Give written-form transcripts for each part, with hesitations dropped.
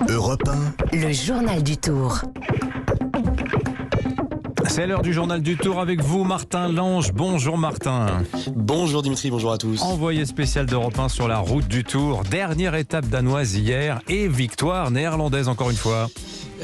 Europe 1, le journal du Tour. C'est l'heure du journal du Tour avec vous, Martin Lange. Bonjour Martin. Bonjour Dimitri, bonjour à tous. Envoyé spécial d'Europe 1 sur la route du Tour. Dernière étape danoise hier et victoire néerlandaise encore une fois.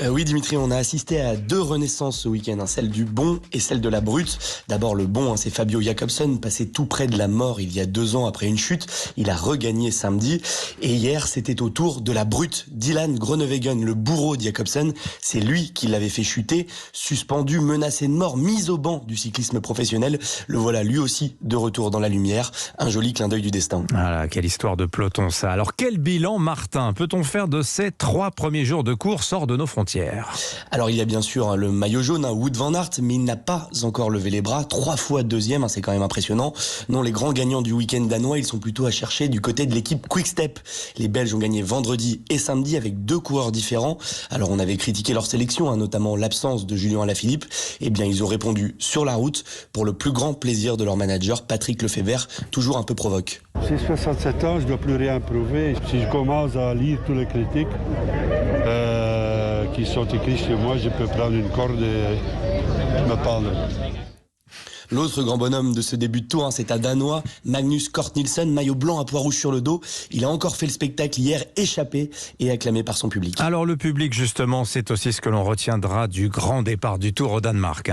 Oui Dimitri, on a assisté à deux renaissances ce week-end, celle du bon et celle de la brute. D'abord le bon, c'est Fabio Jakobsen, passé tout près de la mort il y a 2 ans après une chute. Il a regagné samedi. Et hier, c'était au tour de la brute. Dylan Groenewegen, le bourreau de Jakobsen, c'est lui qui l'avait fait chuter. Suspendu, menacé de mort, mis au banc du cyclisme professionnel. Le voilà lui aussi de retour dans la lumière. Un joli clin d'œil du destin. Voilà, quelle histoire de peloton ça. Alors quel bilan, Martin, peut-on faire de ces 3 premiers jours de course hors de nos frontières ? Alors il y a bien sûr le maillot jaune, Wout van Aert, mais il n'a pas encore levé les bras. 3 fois deuxième, c'est quand même impressionnant. Non, les grands gagnants du week-end danois, ils sont plutôt à chercher du côté de l'équipe Quick-Step. Les Belges ont gagné vendredi et samedi avec 2 coureurs différents. Alors on avait critiqué leur sélection, notamment l'absence de Julien Alaphilippe. Eh bien ils ont répondu sur la route pour le plus grand plaisir de leur manager, Patrick Lefebvre, toujours un peu provoque. J'ai 67 ans, je ne dois plus rien prouver. Si je commence à lire tous les critiques qui sont écrits chez moi, je peux prendre une corde et me pendre. L'autre grand bonhomme de ce début de tour, c'est un Danois, Magnus Cort Nielsen, maillot blanc à pois rouge sur le dos. Il a encore fait le spectacle hier, échappé et acclamé par son public. Alors le public, justement, c'est aussi ce que l'on retiendra du grand départ du Tour au Danemark.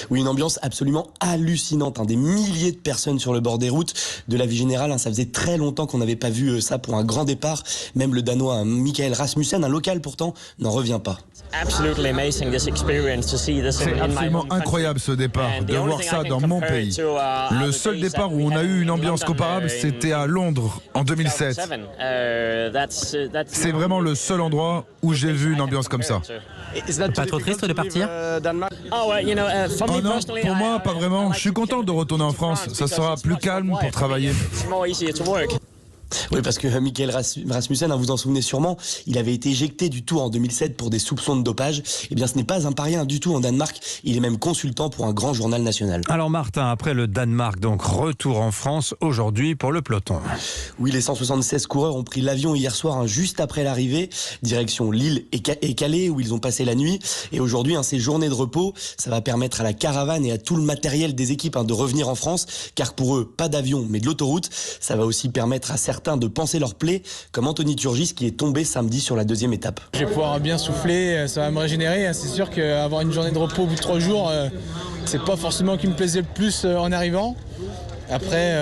Oui, une ambiance absolument hallucinante. Des milliers de personnes sur le bord des routes. De la vie générale, ça faisait très longtemps qu'on n'avait pas vu ça pour un grand départ. Même le Danois Michael Rasmussen, un local pourtant, n'en revient pas. C'est absolument incroyable ce départ, de voir ça dans mon pays. Le seul départ où on a eu une ambiance comparable, c'était à Londres en 2007. C'est vraiment le seul endroit où j'ai vu une ambiance comme ça. Pas trop triste de partir ? Oh non, pour moi, pas vraiment. Je suis content de retourner en France. Ça sera plus calme pour travailler. Oui, parce que Michael Rasmussen, vous en souvenez sûrement, il avait été éjecté du Tour en 2007 pour des soupçons de dopage. Eh bien, ce n'est pas un paria du tout en Danemark. Il est même consultant pour un grand journal national. Alors Martin, après le Danemark, donc retour en France aujourd'hui pour le peloton. Oui, les 176 coureurs ont pris l'avion hier soir, juste après l'arrivée, direction Lille et Calais, où ils ont passé la nuit. Et aujourd'hui, ces journées de repos, ça va permettre à la caravane et à tout le matériel des équipes de revenir en France, car pour eux, pas d'avion, mais de l'autoroute. Ça va aussi permettre à certains de penser leur plaie, comme Anthony Turgis qui est tombé samedi sur la 2e étape. Je vais pouvoir bien souffler, ça va me régénérer. C'est sûr qu'avoir une journée de repos au bout de 3 jours, c'est pas forcément ce qui me plaisait le plus en arrivant. Après,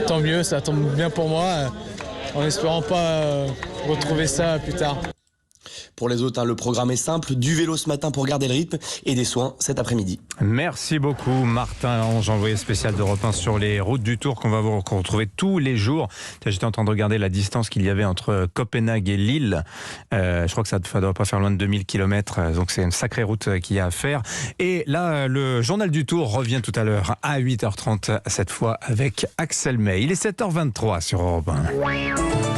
tant mieux, ça tombe bien pour moi, en espérant pas retrouver ça plus tard. Pour les autres, le programme est simple, du vélo ce matin pour garder le rythme et des soins cet après-midi. Merci beaucoup Martin Lange, envoyé spécial d'Europe 1 sur les routes du Tour qu'on va vous retrouver tous les jours. J'étais en train de regarder la distance qu'il y avait entre Copenhague et Lille. Je crois que ça ne doit pas faire loin de 2000 km, donc c'est une sacrée route qu'il y a à faire. Et là, le journal du Tour revient tout à l'heure à 8h30, cette fois avec Axel May. Il est 7h23 sur Europe 1.